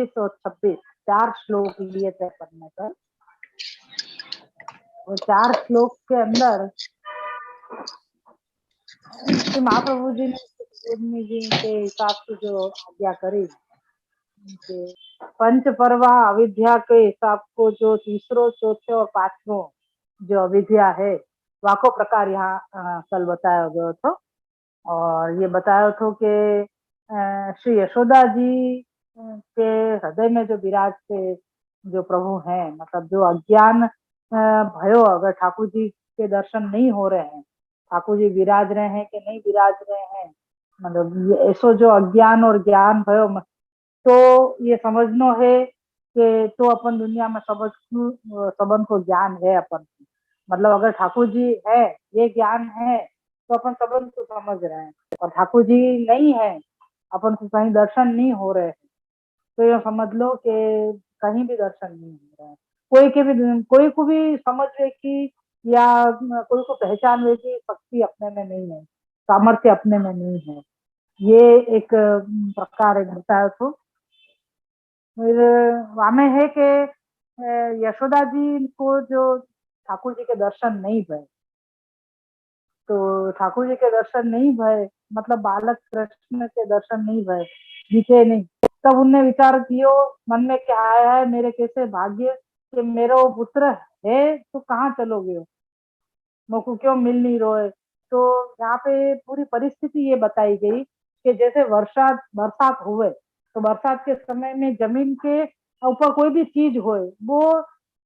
25 और 26 4 श्लोक लिए थे पढ़ने पर। वो 4 श्लोक के अंदर श्री महाप्रभु जी ने सुखदेव जी के हिसाब से जो आज्ञा करी, पंच पर्वा अविद्या के हिसाब को जो तीसरो चौथे और पांचवो जो अविद्या है वाको प्रकार यहाँ कल बताया गया था। और ये बताया था कि श्री यशोदा जी के हृदय में जो विराज थे जो प्रभु हैं, मतलब जो अज्ञान भयो अगर ठाकुर जी के दर्शन नहीं हो रहे हैं, ठाकुर जी विराज रहे हैं कि नहीं विराज रहे हैं, मतलब ऐसो जो अज्ञान और ज्ञान भयो, तो ये समझनो है कि तो अपन दुनिया में सबन को ज्ञान है अपन, मतलब अगर ठाकुर जी है ये ज्ञान है तो अपन सबन को समझ रहे हैं, और ठाकुर जी नहीं है अपन को कहीं दर्शन नहीं हो रहे हैं, तो ये समझ लो कि कहीं भी दर्शन नहीं हो रहा है। कोई को भी समझ रहे कि या कोई को पहचान रहे कि शक्ति अपने में नहीं है, सामर्थ्य अपने में नहीं है, ये एक प्रकार बताया। तो फिर वामे है कि यशोदा जी को जो ठाकुर जी के दर्शन नहीं भय, तो ठाकुर जी के दर्शन नहीं भय मतलब बालक कृष्ण के दर्शन नहीं भय, दिखे नहीं, तब उनने विचार कियो मन में क्या आया है, मेरे कैसे भाग्य कि मेरा वो पुत्र है तो कहाँ चलोगे, मोको क्यों मिल नहीं रहे। तो यहाँ पे पूरी परिस्थिति ये बताई गई कि जैसे बरसात हुए तो बरसात के समय में जमीन के ऊपर कोई भी चीज होए वो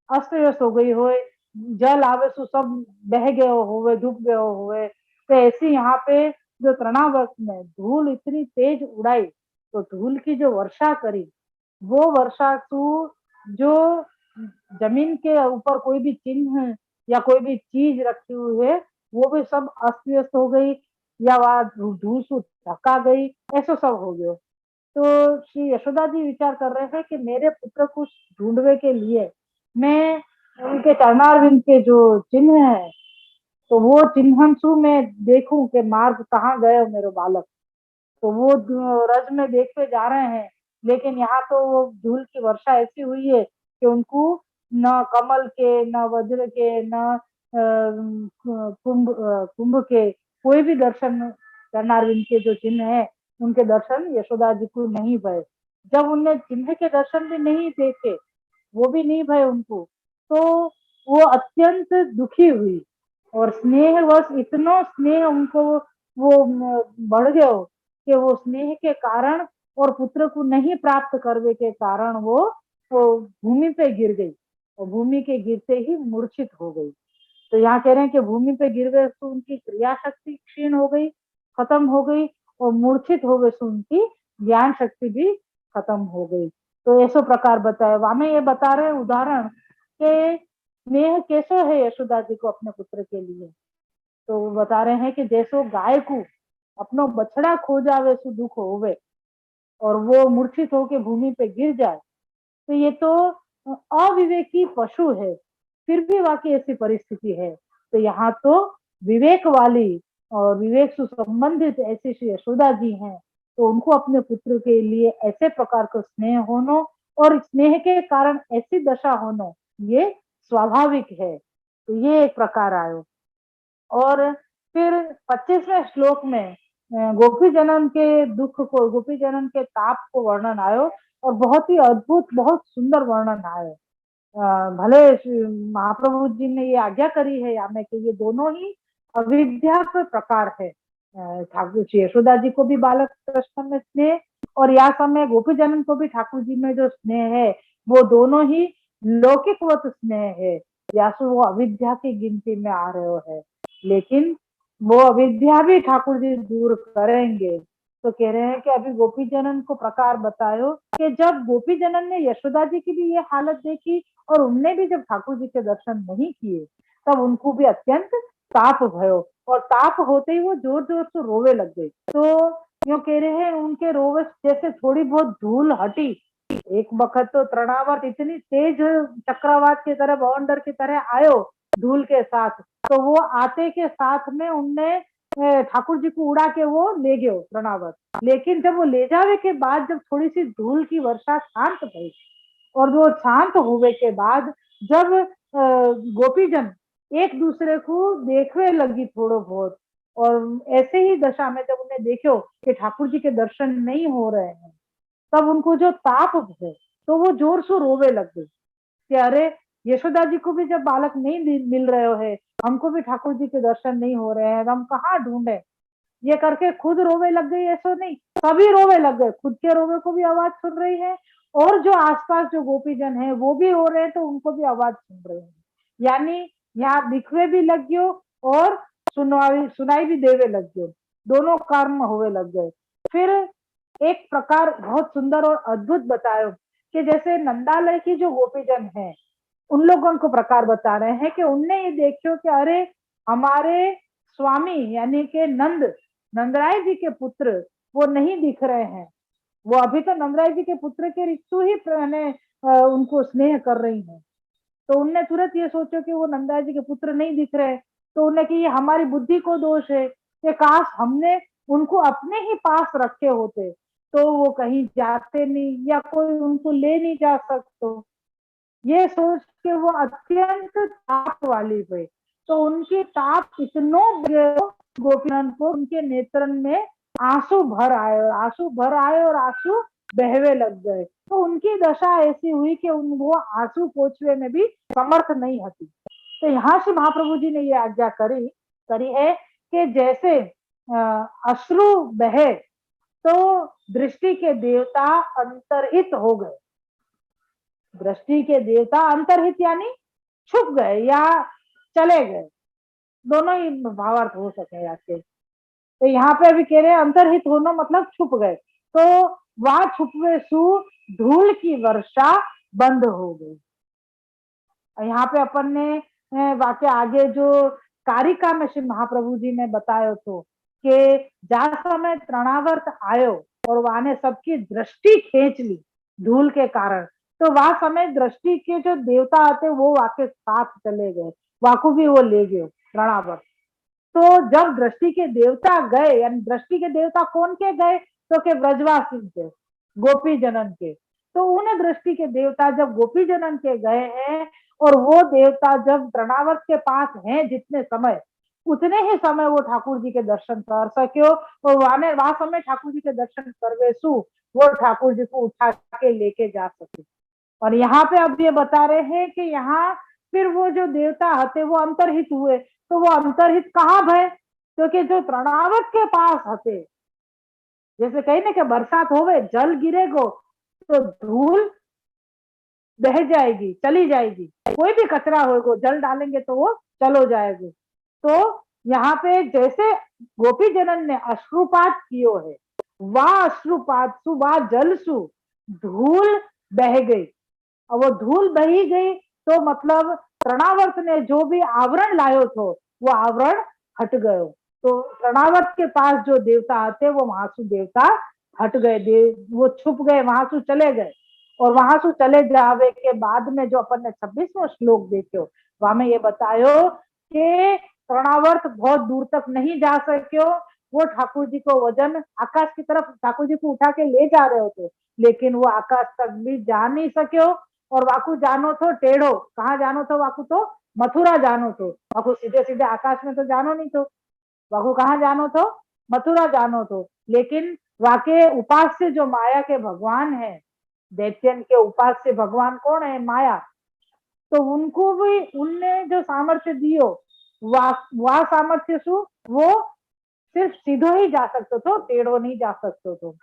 अस्त व्यस्त हो गई होए, जल आवे सो सब बह गए हुए, डूब गए हुए, तो ऐसी यहाँ पे जो तृणावर्त में धूल इतनी तेज उड़ाई, तो धूल की जो वर्षा करी, वो वर्षा तू जो जमीन के ऊपर कोई भी चिन्ह या कोई भी चीज रखी हुई है वो भी सब अस्त व्यस्त हो गई, या वह धूल से ढका गई, ऐसा सब हो गया। तो श्री यशोदा जी विचार कर रहे हैं कि मेरे पुत्र को ढूंढने के लिए मैं उनके चरणारविंद के जो चिन्ह है तो वो चिन्हन सु मैं देखूं कि मार्ग कहाँ गए मेरे बालक, तो वो रज में देखते जा रहे हैं, लेकिन यहाँ तो वो धूल की वर्षा ऐसी हुई है कि उनको न कमल के न वज्र के न कुंभ के कोई भी दर्शन, चरणारविंद के जो चिन्ह है उनके दर्शन यशोदा जी को नहीं भय। जब उनने चिन्ह के दर्शन भी नहीं देखे, वो भी नहीं भय उनको, तो वो अत्यंत दुखी हुई, और स्नेहवश इतना स्नेह उनको वो बढ़ गया कि वो स्नेह के कारण और पुत्र को नहीं प्राप्त करने के कारण वो भूमि पे गिर गई, और भूमि के गिरते ही मूर्छित हो गई। तो यहाँ कह रहे हैं कि भूमि पे गिर गए तो उनकी क्रिया शक्ति क्षीण हो गई, खत्म हो गई, और मूर्छित हो गए तो उनकी ज्ञान शक्ति भी खत्म हो गई। तो ऐसा प्रकार बताया वामे ये बता रहे उदाहरण के स्नेह कैसे है यशोदा जी को अपने पुत्र के लिए। तो वो बता रहे हैं कि जैसो गाय को अपनो बछड़ा खो जावे सो दुख होवे और वो मूर्छित होके भूमि पे गिर जाए, तो ये तो अविवेकी पशु है, फिर भी वाकई ऐसी परिस्थिति है। तो यहाँ तो विवेक वाली और विवेक से संबंधित ऐसी श्री यशोदा जी हैं, तो उनको अपने पुत्र के लिए ऐसे प्रकार का स्नेह होना और स्नेह के कारण ऐसी दशा होना ये स्वाभाविक है। तो ये एक प्रकार आयो। और फिर 25वें श्लोक में गोपी जनन के दुख को, गोपी जनन के ताप को वर्णन आयो, और बहुत ही अद्भुत बहुत सुंदर वर्णन आयो। भले महाप्रभु जी ने ये आज्ञा करी है या में कि ये दोनों ही अविद्या के प्रकार है, ठाकुर श्री यशोदा जी को भी बालक कृष्ण में स्नेह, और या समय गोपी जनन को भी ठाकुर जी में जो स्नेह है वो दोनों ही लौकिकवत स्नेह है, या सो वो अविद्या की गिनती में आ रहे है, लेकिन वो अविद्या भी ठाकुर जी दूर करेंगे। तो कह रहे हैं कि अभी गोपी जनन को प्रकार बतायो कि जब गोपी जनन ने यशोदा जी की भी ये हालत देखी और उनने भी जब ठाकुर जी के दर्शन नहीं किए, तब उनको भी अत्यंत ताप भयो, और ताप होते ही वो जोर जोर से रोवे लग गए। तो यो कह रहे हैं उनके रोवे जैसे थोड़ी बहुत धूल हटी, एक वक्त तो तृणावर्त इतनी तेज चक्रवात की तरह बवंडर की तरह आयो धूल के साथ, तो वो आते के साथ में उनने ठाकुर जी को उड़ा के वो ले गयो तृणावर्त। लेकिन जब वो ले जावे के बाद जब थोड़ी सी धूल की वर्षा शांत भई और वो शांत हुए के बाद जब गोपीजन एक दूसरे को देखने लगी थोड़ो बहुत, और ऐसे ही दशा में जब उन्हें देखो कि ठाकुर जी के दर्शन नहीं हो रहे हैं, तब उनको जो ताप है तो वो जोर से रोवे लग गई कि अरे यशोदा जी को भी जब बालक नहीं मिल रहे है, हमको भी ठाकुर जी के दर्शन नहीं हो रहे हैं, हम कहाँ ढूंढे। ये करके खुद रोवे लग गई, ऐसा नहीं, सभी रोवे लग गए, खुद के रोवे को भी आवाज सुन रही है और जो आसपास जो गोपीजन है वो भी रो रहे हैं तो उनको भी आवाज सुन रहे हैं। यानी यहाँ दिखवे भी लग गयो और सुनाई भी देवे लग गयो, दोनों कर्म होवे लग गए। फिर एक प्रकार बहुत सुंदर और अद्भुत बतायो कि जैसे नंदालय की जो गोपीजन है उन लोगों को प्रकार बता रहे हैं कि उनने ये देखो कि अरे हमारे स्वामी यानी के नंदराय जी के पुत्र वो नहीं दिख रहे हैं, वो अभी तो नंदराय जी के पुत्र के रिश्तु ही उनको स्नेह कर रही है। तो उनने तुरंत ये सोचो कि वो नंदराय जी के पुत्र नहीं दिख रहे, तो उन्हें कि ये हमारी बुद्धि को दोष है कि काश हमने उनको अपने ही पास रखे होते तो वो कहीं जाते नहीं या कोई उनको ले नहीं जा सकते। ये सोच के वो अत्यंत ताप वाली हुई, तो उनकी ताप इतनो गोपीनाथ को उनके नेत्रन में आंसू भर आए और आंसू भर आए और आंसू बहवे लग गए। तो उनकी दशा ऐसी हुई कि वो आंसू पोछवे में भी समर्थ नहीं हती। तो यहाँ से महाप्रभु जी ने ये आज्ञा करी करी है कि जैसे अश्रु बहे तो दृष्टि के देवता अंतरहित हो गए, दृष्टि के देवता अंतरहित यानी छुप गए या चले गए, दोनों ही भावार्थ हो सके आपके। तो यहाँ पे अभी कह रहे हैं अंतरहित होना मतलब छुप गए, तो वहां छुपवे सु धूल की वर्षा बंद हो गई। यहाँ पे अपन ने वाक्य आगे जो कारिका में श्री महाप्रभु जी ने बताया तो कि जा समय तृणावर्त आयो और वहां ने सबकी दृष्टि खींच ली धूल के कारण, तो वह समय दृष्टि के जो देवता आते वो वाके साथ चले गए, वाकु भी वो ले गए तृणावर्त। तो जब दृष्टि के देवता गए, यानी दृष्टि के देवता कौन के गए, तो के ब्रजवासी के, गोपी जनन के। तो उन दृष्टि के देवता जब गोपी जनन के गए हैं और वो देवता जब तृणावर्त के पास हैं जितने समय, उतने ही समय वो ठाकुर जी के दर्शन कर सको और वहां समय ठाकुर जी के दर्शन करवे सु वो ठाकुर जी को उठा के लेके जा सके। और यहाँ पे अब ये बता रहे हैं कि यहाँ फिर वो जो देवता हते वो अंतरहित हुए, तो वो अंतरहित कहाँ भय, क्योंकि जो तृणावर्त के पास हते, जैसे कही ना कि बरसात होवे जल गिरेगो तो धूल बह जाएगी चली जाएगी, कोई भी कचरा होगा जल डालेंगे तो वो चलो जाएगी। तो यहाँ पे जैसे गोपी जनन ने अश्रुपात कियो है, वह अश्रुपात सु वह जल सु धूल बह गई, और वो धूल बही गई तो मतलब तृणावर्त ने जो भी आवरण लायो थो वो आवरण हट गयो। तो तृणावर्त के पास जो देवता आते वो महासु देवता हट गए, वो छुप गए, महासु चले गए। और वहां से चले जावे के बाद में जो अपन ने 26वां श्लोक देखो वहां में ये बतायो कि तृणावर्त बहुत दूर तक नहीं जा सक्यो, वो ठाकुर जी को वजन आकाश की तरफ ठाकुर जी को उठा के ले जा रहे होते, लेकिन वो आकाश तक भी जा नहीं सक्यो। और वाकू जानो तो टेढ़ो, कहाँ जानो तो वाकू तो मथुरा जानो तो, वाकू सीधे सीधे आकाश में तो जानो नहीं तो, वाकू कहाँ जानो तो मथुरा जानो तो। लेकिन वाके उपास्य जो माया के भगवान है, दैत्यन के उपास्य भगवान कौन है, माया, तो उनको भी उनने जो सामर्थ्य दियो वह सामर्थ्य सु वो सिर्फ सीधो ही जा सकते तो, टेढ़ो नहीं जा सकते तो।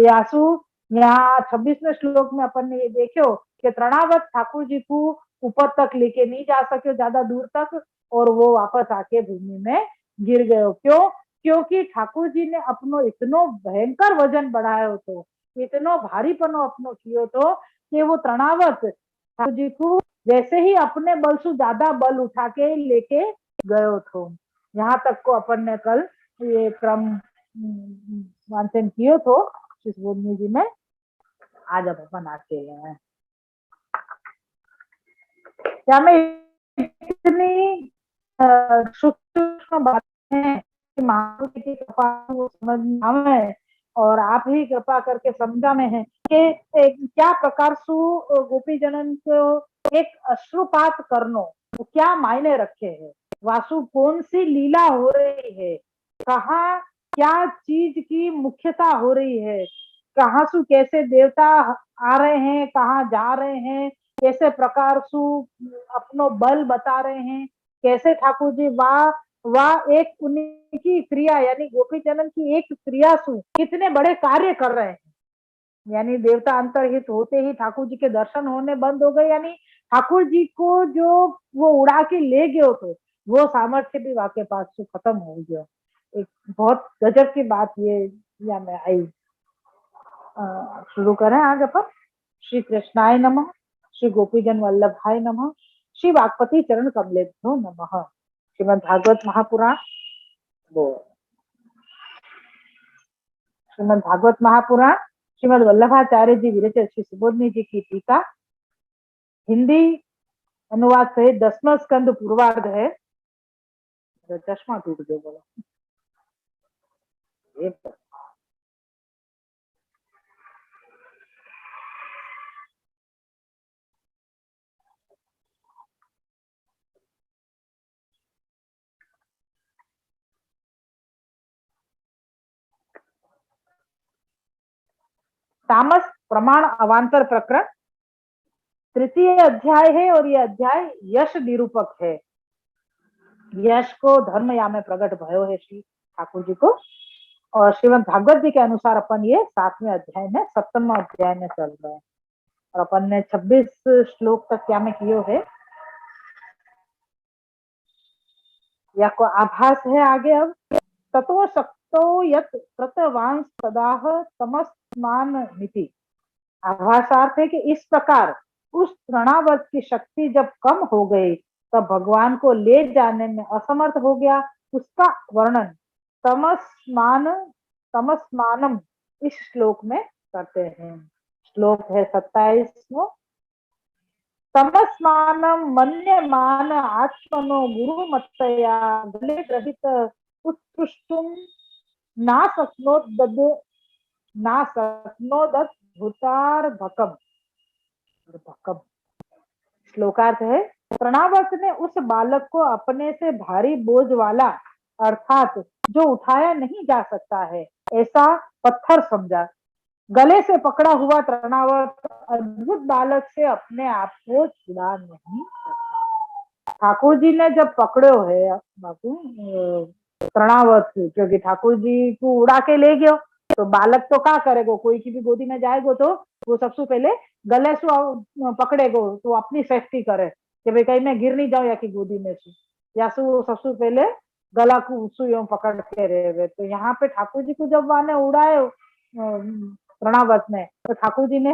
यासु यहाँ 26वें श्लोक में अपन ने ये देखो कि तृणावत ठाकुर जी को ऊपर तक लेके नहीं जा सके ज्यादा दूर तक, और वो वापस आके भूमि में गिर गए। क्यों? क्योंकि ठाकुर जी ने अपनो इतनो भयंकर वजन बढ़ायो तो, इतनो भारीपनो अपनो कियो तो कि वो तृणावत ठाकुर जी को वैसे ही अपने बल से ज्यादा बल उठा के लेके गयो थो। यहाँ तक को अपन ने कल ये क्रम वाचन कियो तो इस बोधनी जी में, आज अब अपन आते हैं क्या मैं इतनी सूक्ष्म बातें महाप्रभु की कृपा वो समझ में आवे और आप ही कृपा करके समझा में है कि क्या प्रकार सु गोपी जनन को एक अश्रुपात करनो वो क्या मायने रखे है, वासु कौन सी लीला हो रही है, कहाँ क्या चीज की मुख्यता हो रही है, कहाँ सु कैसे देवता आ रहे हैं, कहाँ जा रहे हैं, कैसे प्रकार सु अपनो बल बता रहे हैं, कैसे ठाकुर जी वाह वाह एक उनकी क्रिया यानी गोपी चंदन की एक क्रिया सु कितने बड़े कार्य कर रहे हैं। यानी देवता अंतर्हित होते ही ठाकुर जी के दर्शन होने बंद हो गए, यानी ठाकुर जी को जो वो उड़ा के ले गए तो वो सामर्थ्य भी वाके पास से खत्म हो गया। एक बहुत गजब की बात ये या में आई। शुरू करें आगे अपन। श्री कृष्णाय नमः, श्री गोपीजन वल्लभाय नमः, श्री वागपति चरण कमलेभ्यो नमः। श्रीमद् भागवत महापुराण श्रीमद् भागवत महापुराण श्रीमद् वल्लभाचार्य जी विरचित श्री सुबोधनी जी की टीका, हिंदी अनुवाद से 10वां स्कंद पूर्वार्ध है। चश्मा टूट गया बोला। तामस प्रमाण अवांतर प्रकरण तृतीय अध्याय है और यह अध्याय यश निरूपक है। यश को धर्मया में प्रकट भयो है श्री ठाकुर जी को। और श्रीमद् भागवत जी के अनुसार अपन ये 7वें अध्याय में 7वां अध्याय में चल रहे हैं और अपन ने 26 श्लोक तक क्या में कियो है। या को आभास है आगे अब। ततो शक्तो यत प्रतवांस तदाह तमस्मान नीति। आभासार्थ है कि इस प्रकार उस तृणावर्त की शक्ति जब कम हो गई तब भगवान को ले जाने में असमर्थ हो गया। उसका वर्णन तमस्मानम इस श्लोक में करते हैं। श्लोक है 27वां। तमस्मानम मन्यमान आत्मनो गुरुमत्तया गले ग्रहित उत्कृष्टुम ना शक्नोदत भूतार्भकम। श्लोकार्थ है, तृणावर्त ने उस बालक को अपने से भारी बोझ वाला अर्थात जो उठाया नहीं जा सकता है ऐसा पत्थर समझा। गले से पकड़ा हुआ तृणावर्त अद्भुत बालक से अपने आप को छुड़ा नहीं सकता। ठाकुर जी ने जब पकड़ो है बापू तृणावर्त, क्योंकि ठाकुर जी को उड़ा के ले गयो तो बालक तो क्या करेगो, कोई की भी गोदी में जाएगो तो वो सबसे पहले गले से पकड़ेगो तो अपनी सेफ्टी करे कि भाई कहीं मैं गिर नहीं जाऊं या की गोदी में से, या सु सबसे पहले गला को सुइयों पकड़ के रहे। तो यहाँ पे ठाकुर जी को जब वाने उड़ाए तृणावर्त ने तो ठाकुर जी ने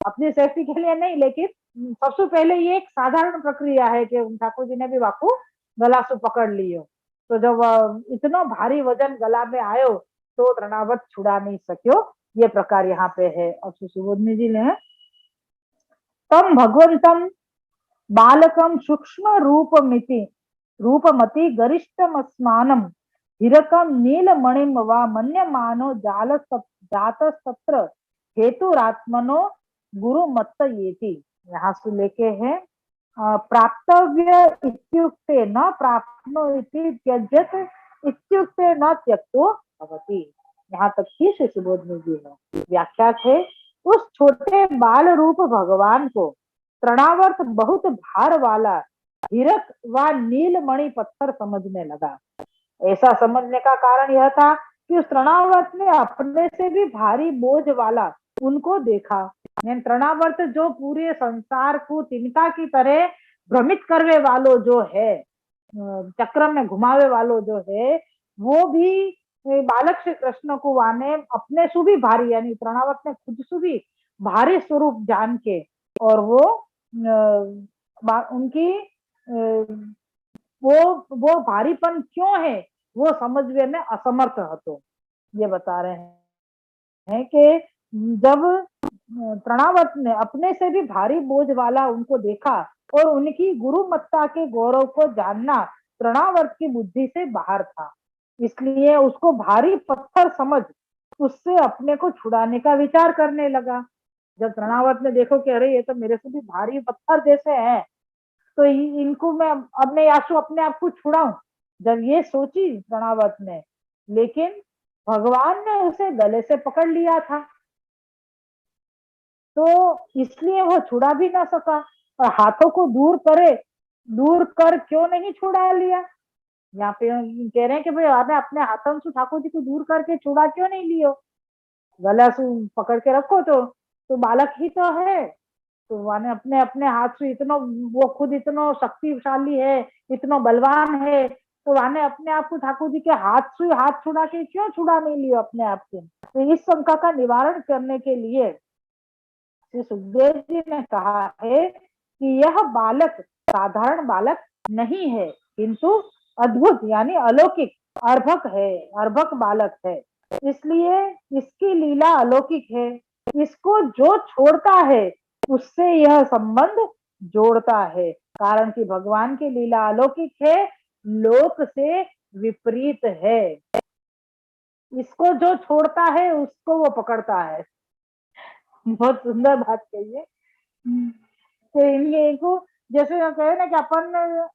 अपनी सेफ्टी के लिए नहीं, लेकिन सबसे पहले ये एक साधारण प्रक्रिया है कि ठाकुर जी ने भी वाकू गला से पकड़ लियो। तो जब इतना भारी वजन गला में आयो तो तृणावर्त छुड़ा नहीं सको। ये प्रकार यहाँ पे है। और सुबोधनी जी ने तम भगवंतम बालकम सूक्ष्म रूपमति गरिष्ठमस्मानम हिरकम नीलमणिम वा मन्यमानो जातस्तत्र हेतुरात्मनो गुरुमत्त येति। यहाँ से लेके है प्राप्तव्य इत्युक्ते न प्राप्नो इति त्यज्यत इत्युक्ते न त्यक्तो भवति। यहाँ तक ही श्री सुबोधनी जी है। व्याख्या है, उस छोटे बाल रूप भगवान को तृणावर्त बहुत भार वाला हीरक व नीलमणि पत्थर समझने लगा। ऐसा समझने का कारण यह था कि उस तृणावर्त ने अपने से भी भारी बोझ वाला उनको देखा। तृणावर्त जो पूरे संसार को तिनका की तरह भ्रमित करने वालों जो है, चक्र में घुमावे वालों जो है, वो भी बालक श्री कृष्ण को वाने अपने सु भी भारी यानी तृणावर्त ने खुद सु भी भारी स्वरूप जान के और वो उनकी वो भारीपन क्यों है वो समझने में असमर्थ हतो। ये बता रहे हैं कि जब तृणावर्त ने अपने से भी भारी बोझ वाला उनको देखा और उनकी गुरुमत्ता के गौरव को जानना तृणावर्त की बुद्धि से बाहर था। इसलिए उसको भारी पत्थर समझ उससे अपने को छुड़ाने का विचार करने लगा। जब तृणावर्त ने देखो कि अरे ये तो मेरे से भी भारी पत्थर जैसे हैं, तो इनको मैं अपने यासु अपने आप को छुड़ाऊं, जब ये सोची तृणावर्त ने, लेकिन भगवान ने उसे गले से पकड़ लिया था, तो इसलिए वो छुड़ा भी ना सका। और हाथों को दूर कर क्यों नहीं छुड़ा लिया? यहाँ पे कह रहे हैं कि भाई आपने अपने हाथों से ठाकुर जी को दूर करके छुड़ा क्यों नहीं लियो? गला से पकड़ के रखो, तो बालक ही तो है। तो माने अपने अपने हाथ से इतना, वो खुद इतना शक्तिशाली है, इतना बलवान है, तो माने अपने आप को ठाकुर जी के हाथ से हाथ छुड़ा के क्यों छुड़ा नहीं लियो अपने आप से? तो इस शंका का निवारण करने के लिए श्री सुखदेव जी ने कहा है कि यह बालक साधारण बालक नहीं है, किंतु अद्भुत यानी अलौकिक अर्भक है, अर्भक बालक है। इसलिए इसकी लीला अलौकिक है, इसको जो छोड़ता है उससे यह संबंध जोड़ता है। कारण कि भगवान की लीला अलौकिक है, लोक से विपरीत है। इसको जो छोड़ता है उसको वो पकड़ता है। बहुत सुंदर बात कही है। तो इनको जैसे कहे ना कि अपन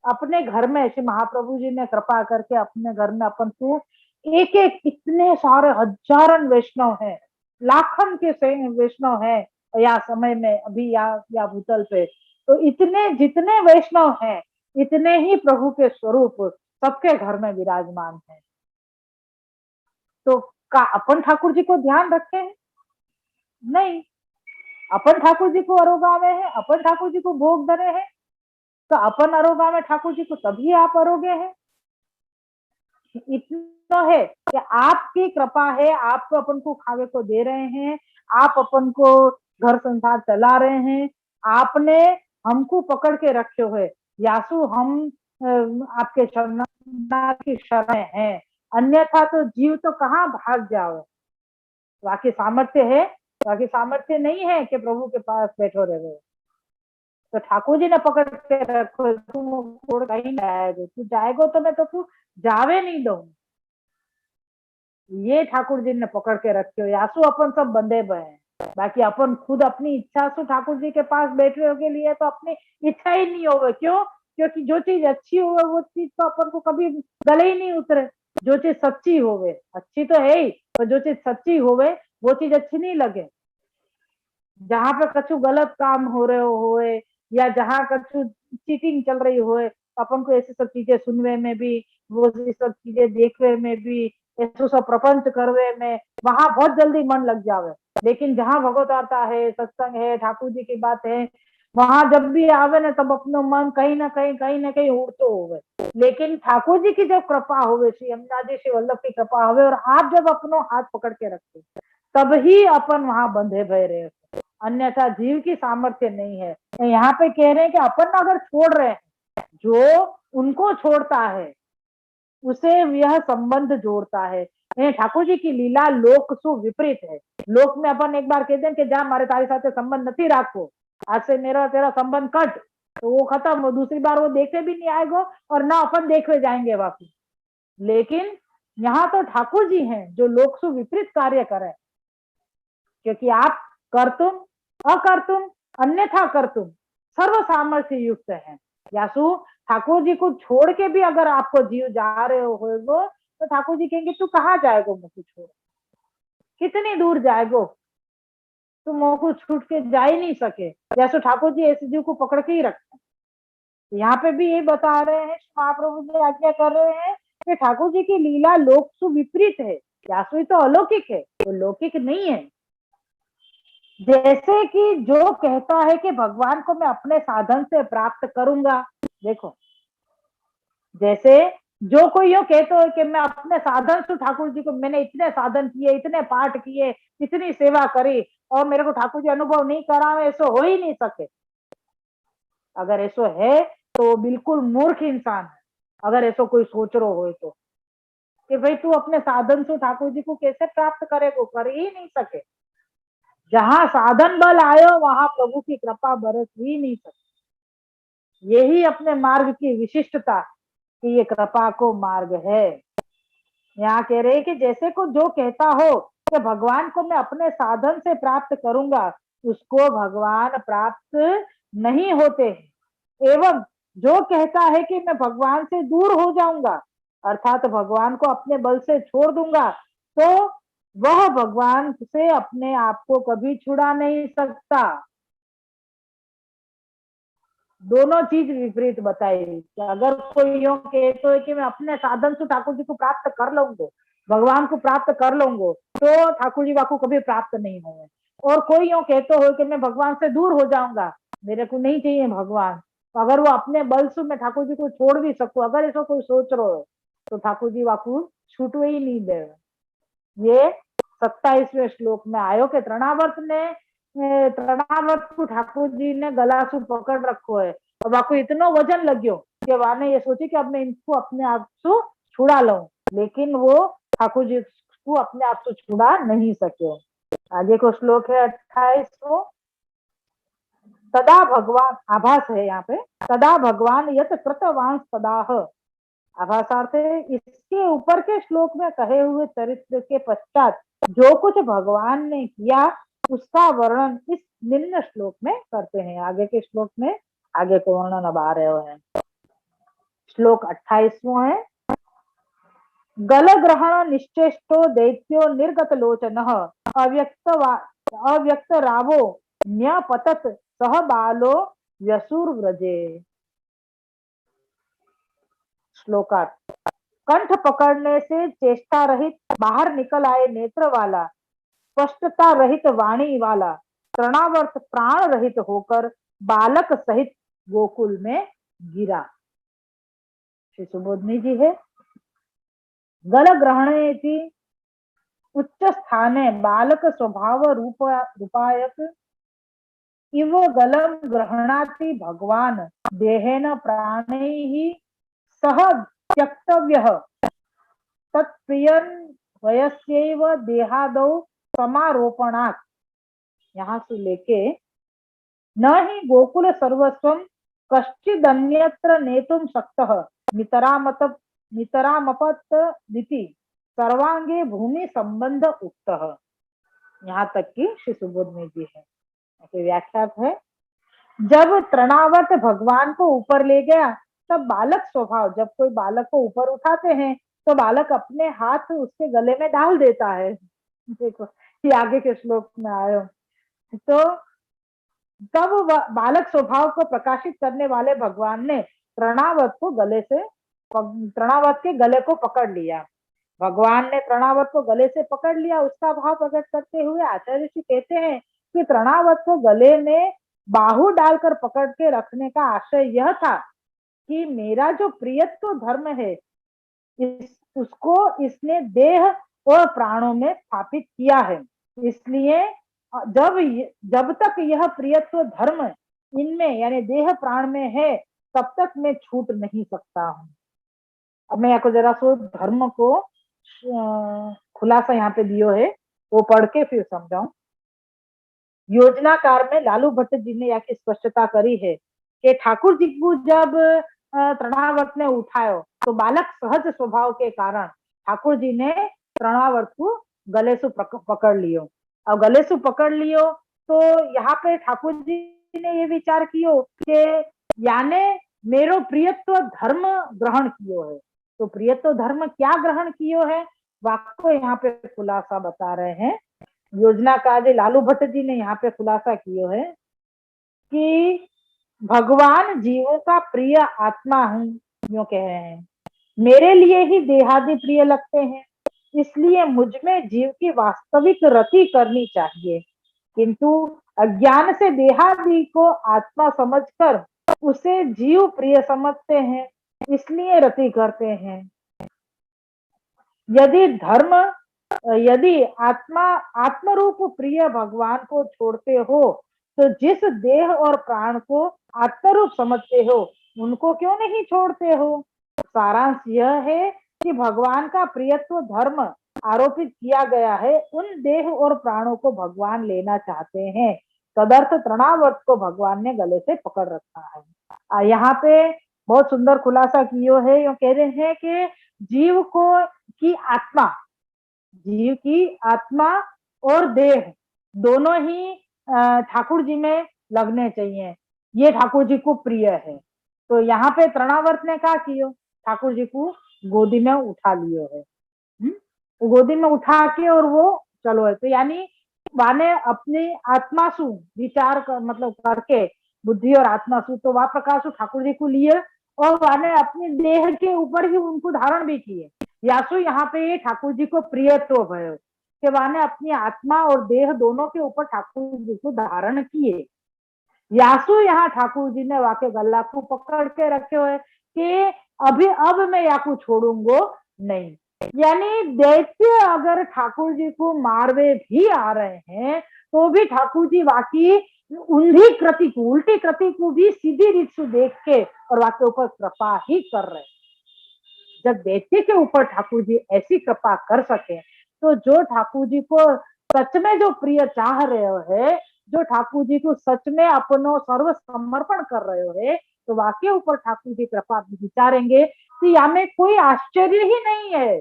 अपने घर में, श्री महाप्रभु जी ने कृपा करके अपने घर में अपन को एक एक इतने सारे हजारन वैष्णव हैं, लाखन के वैष्णव हैं, या समय में अभी या भूतल पे, तो इतने जितने वैष्णव हैं इतने ही प्रभु के स्वरूप सबके घर में विराजमान है। तो का अपन ठाकुर जी को ध्यान रखे हैं? नहीं। अपन ठाकुर जी को अरोगावे हैं, अपन ठाकुर जी को भोग धरे हैं, तो अपन अरोगावे ठाकुर जी को तभी आप अरोगे हैं। इतना है कि आपकी कृपा है, आप तो अपन को खावे को दे रहे हैं, आप अपन को घर संसार चला रहे हैं, आपने हमको पकड़ के रखे हुए, यासु हम आपके शरण की शरण है, अन्यथा तो जीव तो कहाँ भाग जाओ। बाकी सामर्थ्य है, बाकी सामर्थ्य नहीं है कि प्रभु के पास बैठो रहे। तो ठाकुर जी ने पकड़ के रखो, तुम छोड़ कहीं जाएगो, तू जाएगो तो मैं तो तू जावे नहीं दो। ये ठाकुर जी ने पकड़ के रखे हो। यासु अपन सब बंधे हुए हैं, बाकी अपन खुद अपनी इच्छा से ठाकुर जी के पास बैठे हो के लिए तो अपनी इच्छा ही नहीं होवे। क्यों? क्योंकि जो चीज अच्छी होवे वो चीज तो अपन को कभी गले ही नहीं उतरे। जो चीज सच्ची होवे, अच्छी तो है ही, पर जो चीज सच्ची होवे वो चीज अच्छी नहीं लगे। जहां पे कछु गलत काम हो रहे होए या जहां कछु चीटिंग चल रही होए, अपन को ऐसी सब चीजें सुनने में भी, वो सब चीजें देखने में भी, ऐसे सब प्रपंच करवे में वहां बहुत जल्दी मन लग जावे। लेकिन जहां भगवत वार्ता है, सत्संग है, ठाकुर जी की बात है, वहां जब भी आवे ना तब अपना मन कहीं ना कहीं उड़तो होवे। लेकिन ठाकुर जी की जब कृपा होवे, श्री यमुना जी श्री वल्लभ की कृपा होवे और आप जब अपनो हाथ पकड़ के रखते, तब ही अपन वहां बंधे भय रहे, अन्यथा जीव की सामर्थ्य नहीं है। यहाँ पे कह रहे हैं कि अपन अगर छोड़ रहे हैं, जो उनको छोड़ता है उसे यह संबंध जोड़ता है। ठाकुर जी की लीला लोक सु विपरीत है। लोक में अपन एक बार कह दें कि जा मारे तारी साथ संबंध नहीं राखो, आज से मेरा तेरा संबंध कट, तो वो खत्म, वो दूसरी बार वो देखे भी नहीं आएगा और ना अपन देखे जाएंगे वापिस। लेकिन यहाँ तो ठाकुर जी हैं जो लोक सु विपरीत कार्य करें, क्योंकि आप कर्तुम अकर्तुम अन्यथा कर्तुम सर्व सामर्थ्य युक्त है। यासु ठाकुर जी को छोड़ के भी अगर आपको जीव जा रहे हो तो ठाकुर जी कहेंगे तू कहाँ जाएगो मुझे छोड़, कितनी दूर जाएगो, तुम मोह को छूट के जा ही नहीं सके। जैसे ठाकुर जी ऐसे जीव को पकड़ के ही रखते हैं। यहाँ पे भी ये बता रहे हैं, महाप्रभु जी आज्ञा कर रहे हैं कि ठाकुर जी की लीला लोक सु विपरीत है। यासु तो अलौकिक है, वो लौकिक नहीं है। जैसे कि जो कहता है कि भगवान को मैं अपने साधन से प्राप्त करूंगा, देखो जैसे जो कोई यो कहते हो कि मैं अपने साधन से ठाकुर जी को, मैंने इतने साधन किए, इतने पाठ किए, इतनी सेवा करी और मेरे को ठाकुर जी अनुभव नहीं करा, ऐसा हो ही नहीं सके। अगर ऐसा है तो बिल्कुल मूर्ख इंसान है। अगर ऐसा कोई सोच रहा हो तो कि भाई तू अपने साधन से ठाकुर जी को कैसे प्राप्त करेगा, कर ही नहीं सके। जहां साधन बल आयो वहां प्रभु की कृपा बरस ही नहीं सकती। यही अपने मार्ग की विशिष्टता कि ये कृपा को मार्ग है। यहाँ कह रहे हैं कि जैसे को जो कहता हो कि भगवान को मैं अपने साधन से प्राप्त करूंगा, उसको भगवान प्राप्त नहीं होते हैं। एवं जो कहता है कि मैं भगवान से दूर हो जाऊंगा, अर्थात भगवान को अपने बल से छोड़ दूंगा, तो वह भगवान से अपने आप को कभी छुड़ा नहीं सकता। दोनों चीज विपरीत बताई कि अगर कोई यूं कहते हो कि मैं अपने साधन से ठाकुर जी को प्राप्त कर लूंगा, भगवान को प्राप्त कर लूंगा, तो ठाकुर जी को कभी प्राप्त नहीं होंगे। और कोई यूं कहते हो कि मैं भगवान से दूर हो जाऊंगा, मेरे को नहीं चाहिए भगवान, तो अगर वो अपने बल से मैं ठाकुर जी को छोड़ भी सकूं, अगर ऐसा कोई सोच रहे हो, तो ठाकुर जी वाकू छूटवे ही नहीं दे। ये 27वें श्लोक में आयो के तृणावर्त को ठाकुर जी ने गला से पकड़ रखो है, और वाको इतना वजन लग्यो कि वाने ये सोची कि अब मैं इनको अपने आप से छुड़ा लूं, लेकिन वो ठाकुर जी को अपने आप से छुड़ा नहीं सके। आगे को श्लोक है 28वां। तदा भगवान, आभास है यहाँ पे, तदा भगवान यत कृतवांस तदाह, आभासार्थ है इसके ऊपर के श्लोक में कहे हुए चरित्र के पश्चात जो कुछ भगवान ने किया उसका वर्णन इस निम्न श्लोक में करते हैं। आगे के श्लोक में आगे को वर्णन अब आ रहे हैं। श्लोक 28वां है। गल ग्रहण निश्चेष्टो दैत्यो निर्गत लोचन अव्यक्त रावो न्यपतत सह बालो व्यसुर व्रजे। श्लोकार्थ। कंठ पकड़ने से चेष्टा रहित बाहर निकल आए नेत्र वाला, स्पष्टता रहित वाणी वाला तृणावर्त प्राण रहित होकर बालक सहित गोकुल में गिरा। श्री सुबोधनी जी है। गल ग्रहणे उच्च स्थाने बालक स्वभाव रूपायक इव गलम ग्रहणाति भगवान देहेन प्राणैः सह त्यक्तव्यः तत्प्रियन वयस्यैव देहादौ समारोपणात्। यहाँ से लेके न ही गोकुल सर्वस्वं कश्चिदन्यत्र नेतुं शक्तः नितरामपत दिति सर्वांगे भूमि संबंध उक्तः। यहाँ तक की श्री सुबोधनी जी है व्याख्या है। जब तृणावर्त भगवान को ऊपर ले गया, तब बालक स्वभाव, जब कोई बालक को ऊपर उठाते हैं तो बालक अपने हाथ उसके गले में डाल देता है। देखो ये आगे के श्लोक में आयो। तो तब बालक स्वभाव को प्रकाशित करने वाले भगवान ने तृणावर्त के गले को पकड़ लिया। भगवान ने तृणावर्त को गले से पकड़ लिया, उसका भाव प्रकट करते हुए आचार्य जी कहते हैं कि तृणावर्त को गले में बाहु डालकर पकड़ के रखने का आशय यह था कि मेरा जो प्रियत्व धर्म है उसको इसने देह और प्राणों में स्थापित किया है, इसलिए जब तक यह प्रियत्व धर्म इनमें यानी देह प्राण में है तब तक मैं छूट नहीं सकता हूँ। अब मैं आपको जरा सो धर्म को खुलासा यहाँ पे दियो है, वो पढ़ के फिर समझाऊं। योजनाकार में लालू भट्ट जी ने यहाँ की स्पष्टता करी है कि ठाकुर जी को जब तृणावर्त ने उठायो तो बालक सहज स्वभाव के कारण ठाकुर जी ने तृणावर्त को गले से पकड़ लियो। और गले से पकड़ लियो तो यहाँ पे ठाकुर जी ने ये विचार कियो कि याने मेरो प्रियत्व धर्म ग्रहण कियो है। तो प्रियत्व धर्म क्या ग्रहण कियो है, वाको यहाँ पे खुलासा बता रहे हैं। योजनाकार लालू भट्ट जी ने यहाँ पे खुलासा किया है कि भगवान जीवों का प्रिय आत्मा हूं, यूं कह रहे हैं। मेरे लिए ही देहादि प्रिय लगते हैं, इसलिए मुझ में जीव की वास्तविक रति करनी चाहिए, किंतु अज्ञान से देहादि को आत्मा समझकर उसे जीव प्रिय समझते हैं, इसलिए रति करते हैं। यदि आत्मरूप प्रिय भगवान को छोड़ते हो तो जिस देह और प्राण को आत्मरूप समझते हो उनको क्यों नहीं छोड़ते हो। सारांश यह है कि भगवान का प्रियत्व धर्म आरोपित किया गया है, उन देह और प्राणों को भगवान लेना चाहते हैं, तदर्थ तृणावर्त को भगवान ने गले से पकड़ रखा है। यहाँ पे बहुत सुंदर खुलासा किया है। यो कह रहे हैं कि जीव को की आत्मा, जीव की आत्मा और देह दोनों ही ठाकुर जी में लगने चाहिए, ये ठाकुर जी को प्रिय है। तो यहाँ पे तृणावर्त ने क्या कियो, ठाकुर जी को गोदी में उठा लियो है। वो गोदी में उठा के और वो चलो है, तो यानी वाने अपनी आत्मा सु विचार कर, मतलब करके बुद्धि और आत्मा सु, तो वह प्रकाश ठाकुर जी को लिए और वाने अपनी देह के ऊपर ही उनको धारण भी किए। यासु यहाँ पे ठाकुर जी को प्रियत्व भयो कि वाने अपनी आत्मा और देह दोनों के ऊपर ठाकुर जी को धारण किए। यासु यहाँ ठाकुर जी ने वाके गला को पकड़ के रखे हुए कि अभी अब मैं याकू छोड़ूंगो नहीं। यानी दैत्य अगर ठाकुर जी को मारवे भी आ रहे हैं तो भी ठाकुर जी वाकी उन्हीं कृति को, उल्टी कृति को भी सीधी रीत से देख के और वाके ऊपर कृपा ही कर रहे। जब दैत्य के ऊपर ठाकुर जी ऐसी कृपा कर सके तो जो ठाकुर जी को सच में जो प्रिय चाह रहे हो, जो ठाकुर जी को सच में अपनो सर्व समर्पण कर रहे हो, तो वाके ऊपर ठाकुर जी कृपा विचारेंगे तो यहाँ में कोई आश्चर्य ही नहीं है।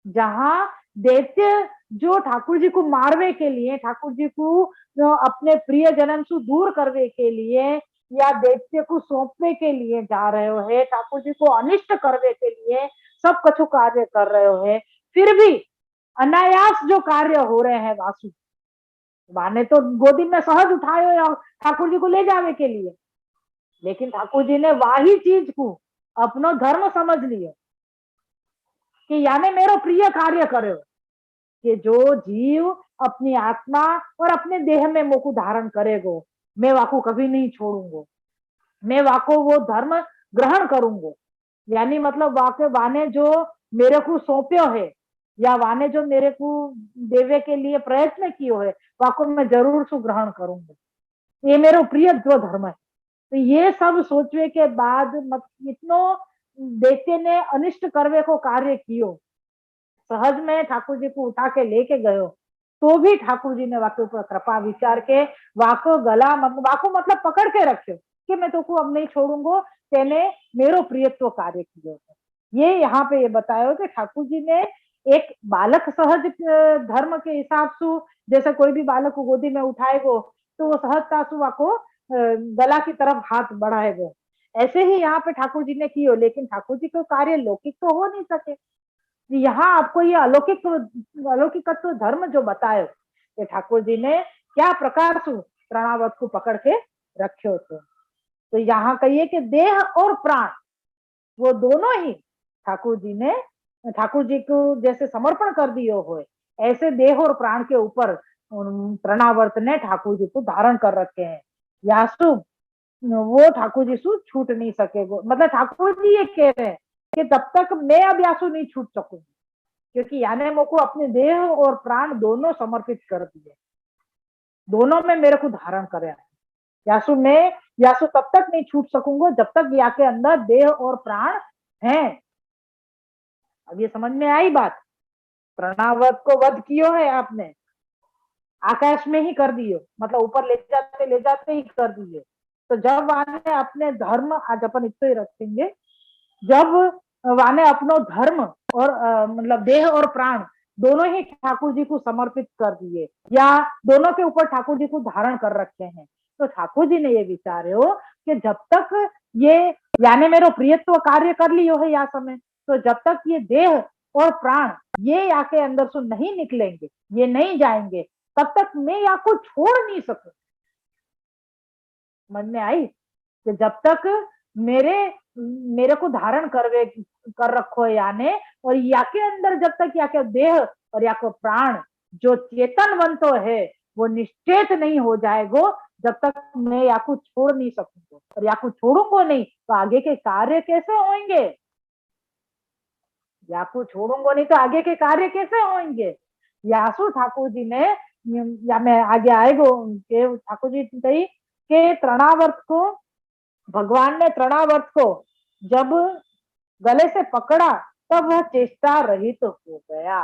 जहां दैत्य जो ठाकुर जी को मारवे के लिए, ठाकुर जी को अपने प्रिय जन्म से दूर करवे के लिए या दैत्य को सौंपने के लिए जा रहे हो है, ठाकुर जी को अनिष्ट करवे के लिए सब कछु कार्य कर रहे हो है, फिर भी अनायास जो कार्य हो रहे हैं वासु माने तो गोदी में सहज उठाए या ठाकुर जी को ले जावे के लिए, लेकिन ठाकुर जी ने वही चीज को अपनो धर्म समझ लिया कि यानी मेरो प्रिय कार्य करे कि जो जीव अपनी आत्मा और अपने देह में मोको धारण करेगो, मैं वाको कभी नहीं छोड़ूंगो, मैं वाको वो धर्म ग्रहण करूंगो। यानी मतलब वाके वाने जो मेरे को सौंप्यो है या वाने जो मेरे को देवे के लिए प्रयत्न कियो है, वाको मैं जरूर सु ग्रहण करूंगा, ये मेरा प्रिय जो धर्म है। तो ये सब सोचने के बाद मत इतनो दैत्य ने अनिष्ट करवे को कार्य कियो, सहज में ठाकुर जी को उठा के लेके गयो, तो भी ठाकुर जी ने वाके ऊपर कृपा विचार के वाको गला वाको मतलब पकड़ के रखे कि मैं तो को अब नहीं छोड़ूंगो, तेने मेरो प्रियत्व कार्य कियो। ये यहाँ पे ये बताया कि ठाकुर जी ने एक बालक सहज धर्म के हिसाब से, जैसे कोई भी बालक को गोदी में उठाएगो तो वो सहजता से वाको गला की तरफ हाथ बढ़ाएगो, ऐसे ही यहाँ पे ठाकुर जी ने कियो। लेकिन ठाकुर जी को कार्य लौकिक तो हो नहीं सके, यहाँ आपको ये अलौकिकत्व धर्म जो बताए कि ठाकुर जी ने क्या प्रकार से प्राणावत को पकड़ के रखे थे। तो यहाँ कहिए कि देह और प्राण वो दोनों ही ठाकुर जी ने ठाकुर जी को जैसे समर्पण कर दियो हो, ऐसे देह और प्राण के ऊपर प्रणावर्त ने ठाकुर जी को धारण कर रखे हैं। यासु वो ठाकुर जी से छूट नहीं सकेगा, मतलब ठाकुर जी ये कह रहे हैं कि तब तक मैं अब यासु नहीं छूट सकूंगी, क्योंकि याने मोको अपने देह और प्राण दोनों समर्पित कर दिए, दोनों में मेरे को धारण करे। यासु तब तक नहीं छूट सकूंगा जब तक या के अंदर देह और प्राण हैं। अब ये समझ में आई बात, प्रणावत को वध कियो है आपने, आकाश में ही कर दियो, मतलब ऊपर ले जाते ही कर दिए। तो जब वाने अपने धर्म, आज अपन इतना ही रखेंगे, जब वाने अपनो धर्म और मतलब देह और प्राण दोनों ही ठाकुर जी को समर्पित कर दिए या दोनों के ऊपर ठाकुर जी को धारण कर रखे हैं, तो ठाकुर जी ने ये विचारे हो कि जब तक ये यानी मेरो प्रियत्व कार्य कर लियो है या समय, तो जब तक ये देह और प्राण ये या के अंदर से नहीं निकलेंगे, ये नहीं जाएंगे, तब तक मैं या को छोड़ नहीं सकूं। मन में आई कि जब तक मेरे को धारण कर रखो याने, और या के अंदर जब तक या के देह और या को प्राण जो चेतनवंतो है वो निश्चेत नहीं हो जाएगो, जब तक मैं या को छोड़ नहीं सकूंगा, और या को छोड़ूंगा नहीं तो आगे के कार्य कैसे होंगे, या को छोड़ूंगा नहीं तो आगे के कार्य कैसे होंगे। यासु ठाकुर जी ने, या मैं आगे आएगो के ठाकुर जी कही के तृणावर्त को, भगवान ने तृणावर्त को जब गले से पकड़ा तब वह चेष्टा रहित तो हो गया।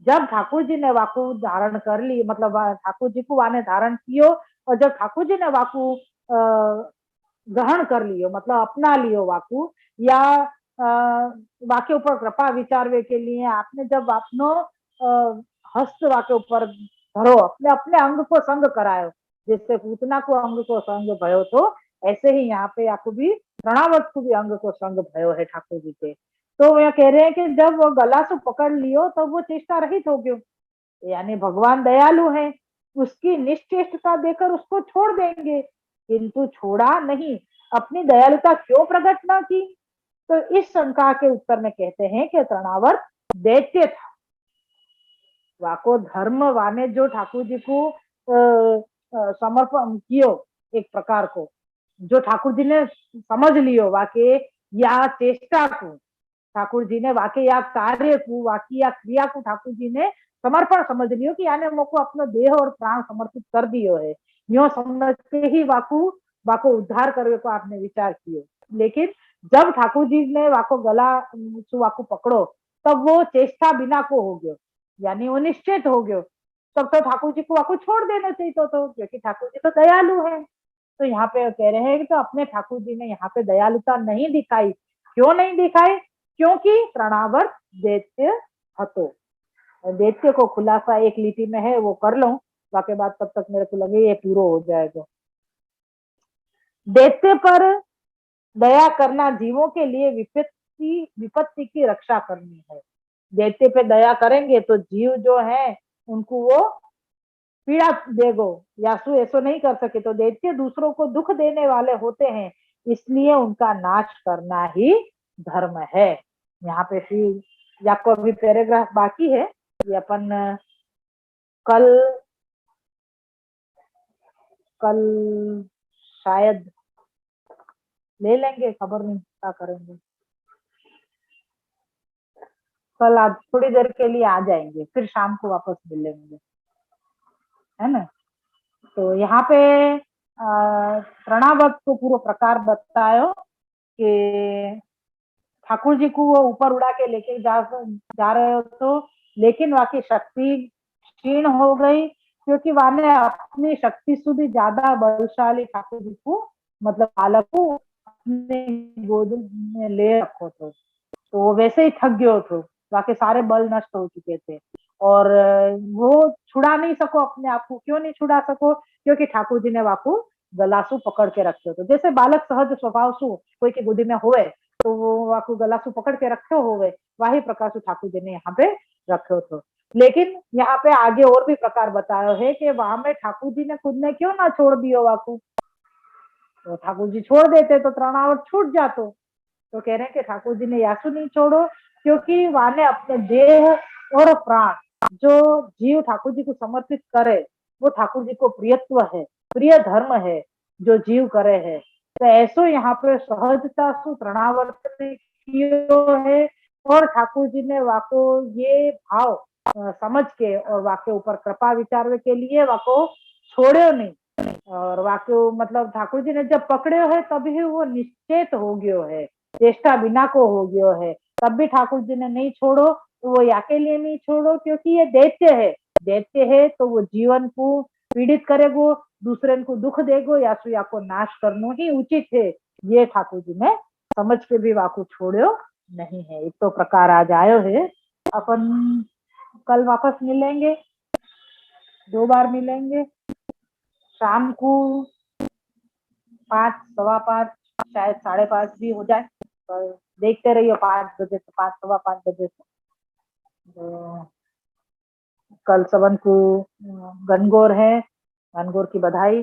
जब ठाकुर जी ने वाकु धारण कर ली, मतलब ठाकुर जी को वाने धारण कियो, और जब ठाकुर जी ने वाकु ग्रहण कर लियो, मतलब अपना लियो वाकु, या वाके ऊपर कृपा विचारवे के लिए आपने जब अपनो हस्त वाके ऊपर धरो, अपने अपने अंग को संग करायो, जैसे पूतना को अंग को संग भयो तो ऐसे ही यहाँ पे आपको भी प्रणावर्त को भी अंग को संग भयो है ठाकुर जी के। तो वह कह रहे हैं कि जब वो गला से पकड़ लियो तब वो चेष्टा रहित हो गयो, यानी भगवान दयालु है, उसकी निश्चेष्टता देकर उसको छोड़ देंगे, किंतु छोड़ा नहीं, अपनी दयालुता क्यों प्रकट ना की। तो इस शंका के उत्तर में कहते हैं कि तृणावर्त दैत्य था, वाको धर्म वाने जो ठाकुर जी को समर्पण कियो, एक प्रकार को जो ठाकुर जी ने समझ लियो वाके या चेष्टा को, ठाकुर जी ने वाके या कार्य को, वाकी या क्रिया को ठाकुर जी ने समर्पण समझ लियो कि यानी मोको अपनो देह और प्राण समर्पित कर दियो है, यो समझ के ही वाकू वाको उद्धार करने को आपने विचार कियो। लेकिन जब ठाकुर जी ने वाको गला वाको पकड़ो तब वो चेष्टा बिना को हो गयो, यानी वो निश्चित हो गयो, तब तो ठाकुर जी को वाको छोड़ देना चाहिए तो क्योंकि ठाकुर जी तो दयालु है। तो यहाँ पे कह रहे हैं कि तो अपने ठाकुर जी ने यहाँ पे दयालुता नहीं दिखाई, क्यों नहीं दिखाई, क्योंकि प्रणावर्त दैत्य हतो। दैत्य को खुलासा एक लिपि में है वो कर लो, बाकी बात तब तक मेरे को लगे ये पूरा हो जाएगा। दैत्य पर दया करना जीवों के लिए विपत्ति की रक्षा करनी है। दैत्य पे दया करेंगे तो जीव जो है उनको वो पीड़ा देगो, यासु ऐसो नहीं कर सके, तो दैत्य दूसरों को दुख देने वाले होते हैं, इसलिए उनका नाश करना ही धर्म है। यहाँ पे फिर आपको अभी पैराग्राफ बाकी है, ये अपन कल कल शायद ले लेंगे, खबर नहीं क्या करेंगे, कल आज थोड़ी देर के लिए आ जाएंगे, फिर शाम को वापस मिलेंगे, है ना। तो यहाँ पे प्रणावत को पूरा प्रकार बतायो कि ठाकुर जी को वो ऊपर उड़ा के लेके जा रहे हो तो, लेकिन वहां की शक्ति क्षीण हो गई, क्योंकि वहां ने अपनी शक्ति से भी ज्यादा बलशाली ठाकुर जी को, मतलब बालक को अपने गोद में ले रखो तो वो वैसे ही थक गयो थे, बाकी सारे बल नष्ट हो चुके थे, और वो छुड़ा नहीं सको अपने आप को। क्यों नहीं छुड़ा सको, क्योंकि ठाकुर जी ने वाकू गलासू पकड़ के रखे हो, जैसे बालक सहज स्वभाव सु कोई की गोदी में होए तो वो वाकू गलासू पकड़ के रखे होवे, वही प्रकार से ठाकुर जी ने यहाँ पे रखे थे। लेकिन यहाँ पे आगे और भी प्रकार बताया है कि वहां में ठाकुर जी ने खुद ने क्यों ना छोड़ दियो वाकू, तो ठाकुर जी छोड़ देते तो तृणावर्त छूट जातो। तो कह रहे हैं कि ठाकुर जी ने यासु नहीं छोड़ो, क्योंकि वहां ने अपने देह और प्राण जो जीव ठाकुर जी को समर्पित करे वो ठाकुर जी को प्रियत्व है, प्रिय धर्म है जो जीव करे है। तो ऐसो यहाँ पे सहजता सु तृणावर्त ने कियो है, और ठाकुर जी ने वाको ये भाव समझ के और वाके ऊपर कृपा विचार के लिए वाको छोड़ो नहीं, और वाक्य मतलब ठाकुर जी ने जब पकड़े है तभी वो निश्चेत हो गयो है, चेष्टा बिना को हो गयो है, तब भी ठाकुर जी ने नहीं छोड़ो, तो वो या के लिए नहीं छोड़ो क्योंकि ये दैत्य है, दैत्य है तो वो जीवन को पीड़ित करेगो, दूसरे को दुख देगो, या सु या को नाश करना ही उचित है, ये ठाकुर जी ने समझ के भी वाकू छोड़ो नहीं है। एक तो प्रकार आज आयो है, अपन कल वापस मिलेंगे, 2 बार मिलेंगे, शाम को 5, 5:15, शायद 5:30 भी हो जाए, पर देखते रहिए 5 बजे से 5, 5:15 से। तो कल सबन को गणगौर है, गणगौर की बधाई।